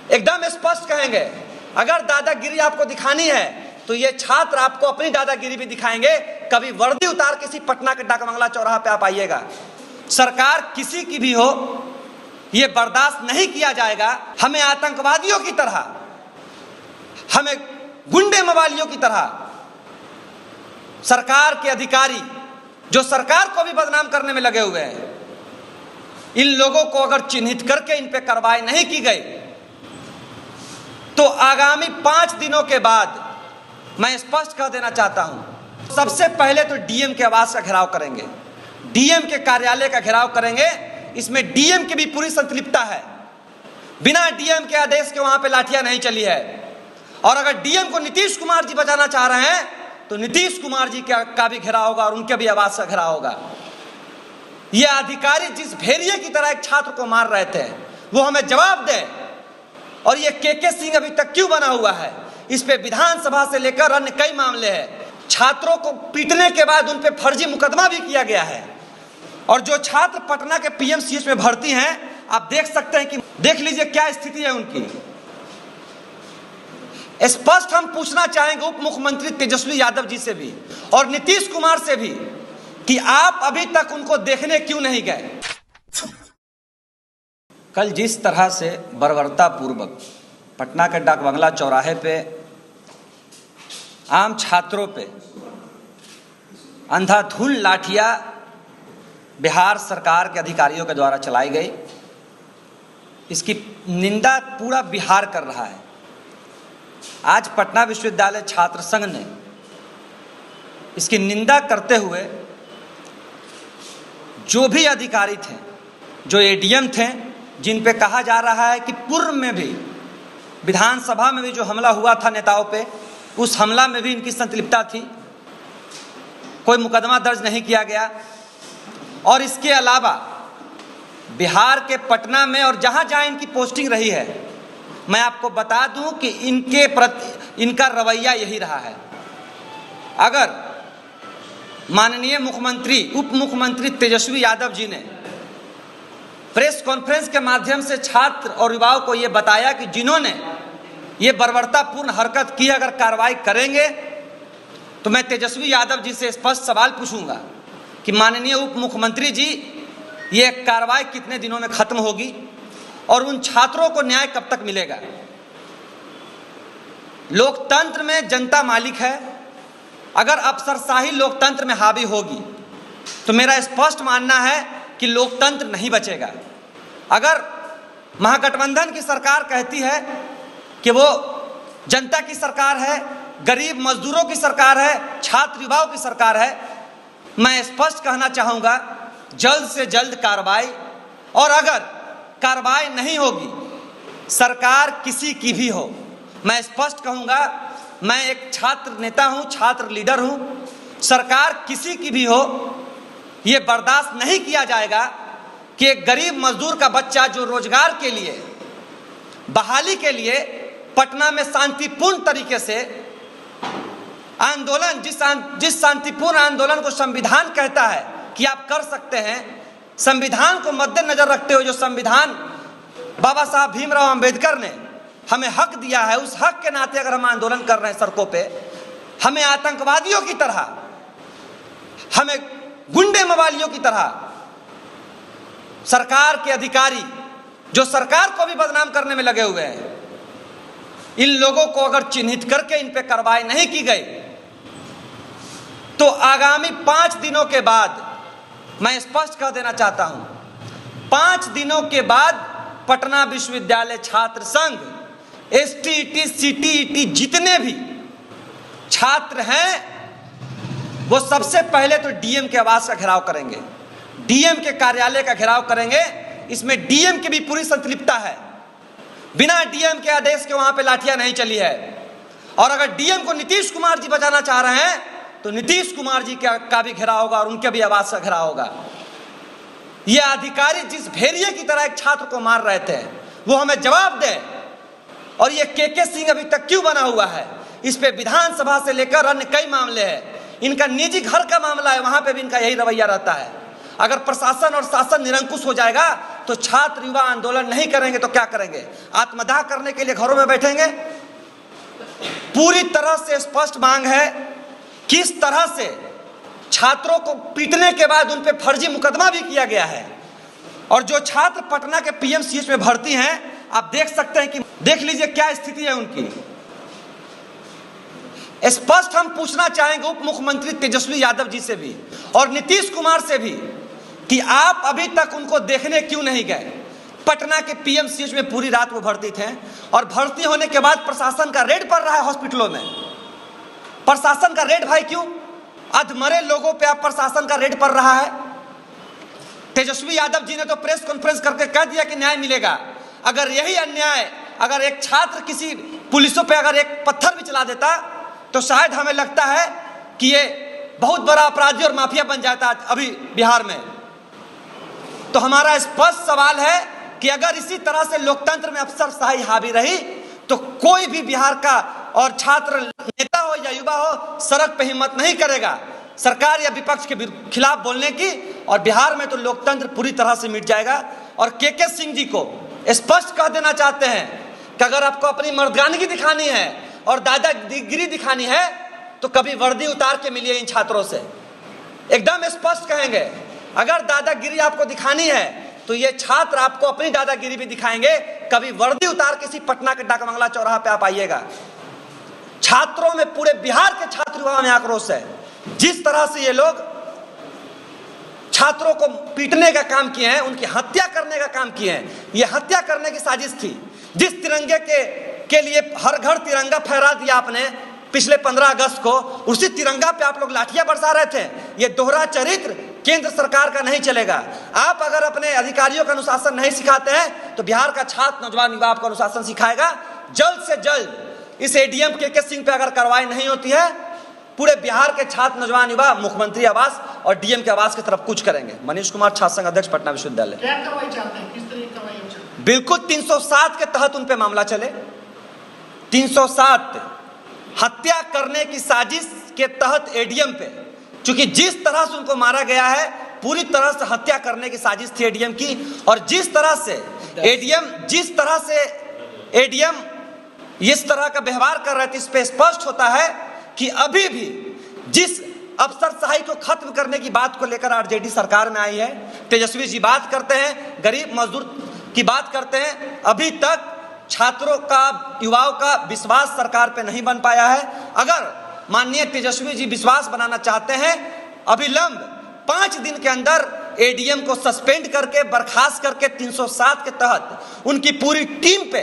एकदम स्पष्ट कहेंगे। अगर दादागिरी आपको दिखानी है तो ये छात्र आपको अपनी दादागिरी भी दिखाएंगे। कभी वर्दी उतार किसी पटना के डाकबंगला चौराहा पे आप आइएगा, सरकार किसी की भी हो, ये बर्दाश्त नहीं किया जाएगा। हमें आतंकवादियों की तरह, हमें गुंडे मवालियों की तरह सरकार के अधिकारी जो सरकार को भी बदनाम करने में लगे हुए हैं, इन लोगों को अगर चिन्हित करके इन पे कार्रवाई नहीं की गई तो आगामी 5 दिनों के बाद मैं स्पष्ट कर देना चाहता हूं, सबसे पहले तो डीएम के आवास का घेराव करेंगे, डीएम के कार्यालय का घेराव करेंगे। इसमें डीएम की भी पूरी संतृप्तता है। बिना डीएम के आदेश के वहां पे लाठियां नहीं चली है। और अगर डीएम को नीतीश कुमार जी बचाना चाह रहे हैं तो नीतीश कुमार जी का भी घेराव होगा और उनके भी आवास का घेराव होगा। ये अधिकारी जिस भेड़िए की तरह एक छात्र को मार रहे थे वो हमें जवाब दे। और ये के सिंह अभी तक क्यों बना हुआ है, इस पे विधानसभा से लेकर अन्य कई मामले हैं। छात्रों को पीटने के बाद उन पे फर्जी मुकदमा भी किया गया है। और जो छात्र पटना के पीएमसीएच में भर्ती हैं, आप देख सकते हैं कि देख लीजिए क्या स्थिति है उनकी। स्पष्ट हम पूछना चाहेंगे उप मुख्यमंत्री तेजस्वी यादव जी से भी और नीतीश कुमार से भी कि आप अभी तक उनको देखने क्यों नहीं गए। कल जिस तरह से बर्बरतापूर्वक पटना के डाकबंगला चौराहे पे आम छात्रों पे अंधाधुंध लाठियां बिहार सरकार के अधिकारियों के द्वारा चलाई गई, इसकी निंदा पूरा बिहार कर रहा है। आज पटना विश्वविद्यालय छात्र संघ ने इसकी निंदा करते हुए जो भी अधिकारी थे, जो एडीएम थे, जिन पे कहा जा रहा है कि पूर्व में भी विधानसभा में भी जो हमला हुआ था नेताओं पे, उस हमला में भी इनकी संलिप्तता थी, कोई मुकदमा दर्ज नहीं किया गया। और इसके अलावा बिहार के पटना में और जहां जहां इनकी पोस्टिंग रही है, मैं आपको बता दूं कि इनके प्रति इनका रवैया यही रहा है। अगर माननीय मुख्यमंत्री उप मुख्यमंत्री तेजस्वी यादव जी ने प्रेस कॉन्फ्रेंस के माध्यम से छात्र और युवाओं को यह बताया कि जिन्होंने ये बर्बरतापूर्ण हरकत की अगर कार्रवाई करेंगे, तो मैं तेजस्वी यादव जी से स्पष्ट सवाल पूछूंगा कि माननीय उप मुख्यमंत्री जी, ये कार्रवाई कितने दिनों में खत्म होगी और उन छात्रों को न्याय कब तक मिलेगा। लोकतंत्र में जनता मालिक है। अगर अफसरशाही लोकतंत्र में हावी होगी तो मेरा स्पष्ट मानना है कि लोकतंत्र नहीं बचेगा। अगर महागठबंधन की सरकार कहती है कि वो जनता की सरकार है, गरीब मजदूरों की सरकार है, छात्र युवाओं की सरकार है, मैं स्पष्ट कहना चाहूँगा जल्द से जल्द कार्रवाई। और अगर कार्रवाई नहीं होगी, सरकार किसी की भी हो, मैं स्पष्ट कहूँगा, मैं एक छात्र नेता हूँ, छात्र लीडर हूँ, सरकार किसी की भी हो, ये बर्दाश्त नहीं किया जाएगा कि एक गरीब मजदूर का बच्चा जो रोजगार के लिए, बहाली के लिए पटना में शांतिपूर्ण तरीके से आंदोलन, जिस शांतिपूर्ण आंदोलन को संविधान कहता है कि आप कर सकते हैं, संविधान को मद्देनजर रखते हुए जो संविधान बाबा साहब भीमराव अंबेडकर ने हमें हक दिया है, उस हक के नाते अगर हम आंदोलन कर रहे हैं सड़कों पे, हमें आतंकवादियों की तरह, हमें गुंडे मवालियों की तरह सरकार के अधिकारी जो सरकार को भी बदनाम करने में लगे हुए हैं, इन लोगों को अगर चिन्हित करके इन पे कार्रवाई नहीं की गई तो आगामी 5 दिनों के बाद, मैं स्पष्ट कर देना चाहता हूं, 5 दिनों के बाद पटना विश्वविद्यालय छात्र संघ, एसटीईटी, सीटीईटी जितने भी छात्र हैं वो सबसे पहले तो डीएम के आवास का घेराव करेंगे, डीएम के कार्यालय का घेराव करेंगे। इसमें डीएम की भी पूरी संतृप्तता है। बिना डीएम के आदेश के वहां पे लाठियां नहीं चली है। और अगर डीएम को नीतीश कुमार जी बचाना चाह रहे हैं तो नीतीश कुमार जी का भी घेराव होगा और उनके भी आवास का घेराव होगा। ये अधिकारी जिस भेड़िए की तरह एक छात्र को मार रहे थे वो हमें जवाब दे। और ये के सिंह अभी तक क्यों बना हुआ है, इस पे विधानसभा से लेकर अन्य कई मामले हैं। इनका निजी घर का मामला है, वहां पे भी इनका यही रवैया रहता है। अगर प्रशासन और शासन निरंकुश हो जाएगा तो छात्र युवा आंदोलन नहीं करेंगे तो क्या करेंगे? आत्मदाह करने के लिए घरों में बैठेंगे? पूरी तरह से स्पष्ट मांग है, किस तरह से छात्रों को पीटने के बाद उन पर फर्जी मुकदमा भी किया गया है। और जो छात्र पटना के पीएमसीएच में भर्ती हैं, आप देख सकते हैं कि देख लीजिए क्या स्थिति है उनकी। स्पष्ट हम पूछना चाहेंगे उप मुख्यमंत्री तेजस्वी यादव जी से भी और नीतीश कुमार से भी कि आप अभी तक उनको देखने क्यों नहीं गए? पटना के पीएमसीएच में पूरी रात वो भर्ती थे और भर्ती होने के बाद प्रशासन का रेड पड़ रहा है हॉस्पिटलों में। प्रशासन का रेड, भाई क्यों? अधमरे लोगों पे आप प्रशासन का रेड पड़ रहा है। तेजस्वी यादव जी ने तो प्रेस कॉन्फ्रेंस करके कह दिया कि न्याय मिलेगा। अगर यही अन्याय, अगर एक छात्र किसी पुलिसों पे अगर एक पत्थर भी चला देता तो शायद हमें लगता है कि ये बहुत बड़ा अपराधी और माफिया बन जाता अभी बिहार में। तो हमारा स्पष्ट सवाल है कि अगर इसी तरह से लोकतंत्र में अफसरशाही हावी रही तो कोई भी बिहार का और छात्र नेता हो या युवा हो सड़क पे हिम्मत नहीं करेगा सरकार या विपक्ष के खिलाफ बोलने की, और बिहार में तो लोकतंत्र पूरी तरह से मिट जाएगा। और के सिंह जी को स्पष्ट कह देना चाहते हैं कि अगर आपको अपनी मर्दानगी दिखानी है और दादागिरी दिखानी है तो कभी वर्दी उतार के मिलिए इन छात्रों से। एकदम स्पष्ट कहेंगे, अगर दादागिरी आपको दिखानी है तो ये छात्र आपको अपनी दादागिरी भी दिखाएंगे। कभी वर्दी उतार किसी पटना के डाकबंगला चौराहा पे आप आइएगा। छात्रों में, पूरे बिहार के छात्र युवा में आक्रोश है। जिस तरह से ये लोग छात्रों को पीटने का काम किए हैं, उनकी हत्या करने का काम किए हैं, ये हत्या करने की साजिश थी। जिस तिरंगे के लिए हर घर तिरंगा फहरा दिया आपने पिछले 15 अगस्त को, उसी तिरंगा पे आप लोग लाठियां बरसा रहे थे। ये दोहरा चरित्र केंद्र सरकार का नहीं चलेगा। आप अगर अपने अधिकारियों का अनुशासन नहीं सिखाते हैं तो बिहार का छात्र नौजवान युवा आपको अनुशासन सिखाएगा। जल्द से जल्द इस एडीएम के सिंह पे अगर कार्रवाई नहीं होती है, पूरे बिहार के छात्र नौजवान युवा मुख्यमंत्री आवास और डीएम के आवास की तरफ कूच करेंगे। मनीष कुमार, छात्र संघ अध्यक्ष, पटना विश्वविद्यालय। क्या कार्रवाई चाहते हैं? किस तरह की कार्रवाई चाहते हैं? बिल्कुल 307 के तहत उन पे मामला चले। 307 हत्या करने की साजिश के तहत एडीएम पे, क्योंकि जिस तरह से उनको मारा गया है पूरी तरह से हत्या करने की साजिश थी एडीएम की। और जिस तरह से एडीएम इस तरह का व्यवहार कर रहे थे, इस पे स्पष्ट होता है कि अभी भी जिस अफसरशाही को खत्म करने की बात को लेकर आरजेडी सरकार में आई है, तेजस्वी जी बात करते हैं, गरीब मजदूर की बात करते हैं, अभी तक छात्रों का, युवाओं का विश्वास सरकार पे नहीं बन पाया है। अगर माननीय तेजस्वी जी विश्वास बनाना चाहते हैं, अविलंब 5 दिन के अंदर एडीएम को सस्पेंड करके, बर्खास्त करके 307 के तहत उनकी पूरी टीम पे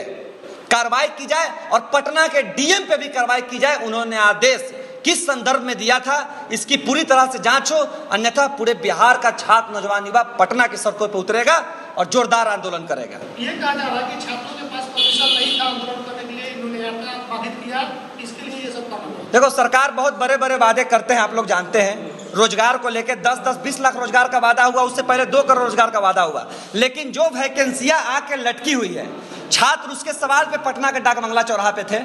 कार्रवाई की जाए और पटना के डीएम पे भी कार्रवाई की जाए। उन्होंने आदेश किस संदर्भ में दिया था, इसकी पूरी तरह से जांच हो, अन्यथा पूरे बिहार का छात्र नौजवान युवा पटना की सड़कों पर उतरेगा और जोरदार आंदोलन करेगा। ये कहा जा रहा है कि छात्रों के पास परमिशन नहीं था आंदोलन करने के लिए, इन्होंने यात्रा बाधित किया, इसके लिए ये सब काम हुआ। देखो, सरकार बहुत बड़े बड़े वादे करते हैं, आप लोग जानते हैं। रोजगार को लेकर 10-20 लाख रोजगार का वादा हुआ, उससे पहले 2 करोड़ रोजगार का वादा हुआ, लेकिन जो वैकेंसियां आके लटकी हुई है, छात्र उसके सवाल पे पटना के डाकबंगला चौराहा पे थे,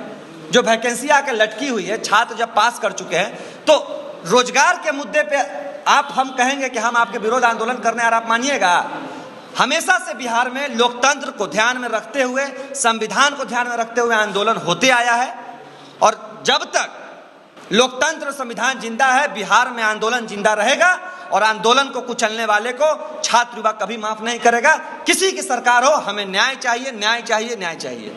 जो वैकेंसी आके लटकी हुई है, छात्र जब पास कर चुके हैं, तो रोजगार के मुद्दे पे हम कहेंगे कि हम आपके विरोध आंदोलन करने, और आप मानिएगा हमेशा से बिहार में लोकतंत्र को ध्यान में रखते हुए, संविधान को ध्यान में रखते हुए आंदोलन होते आया है। और जब तक लोकतंत्र संविधान जिंदा है, बिहार में आंदोलन जिंदा रहेगा और आंदोलन को कुचलने वाले को छात्र युवा कभी माफ नहीं करेगा। किसी की सरकार हो, हमें न्याय चाहिए, न्याय चाहिए, न्याय चाहिए।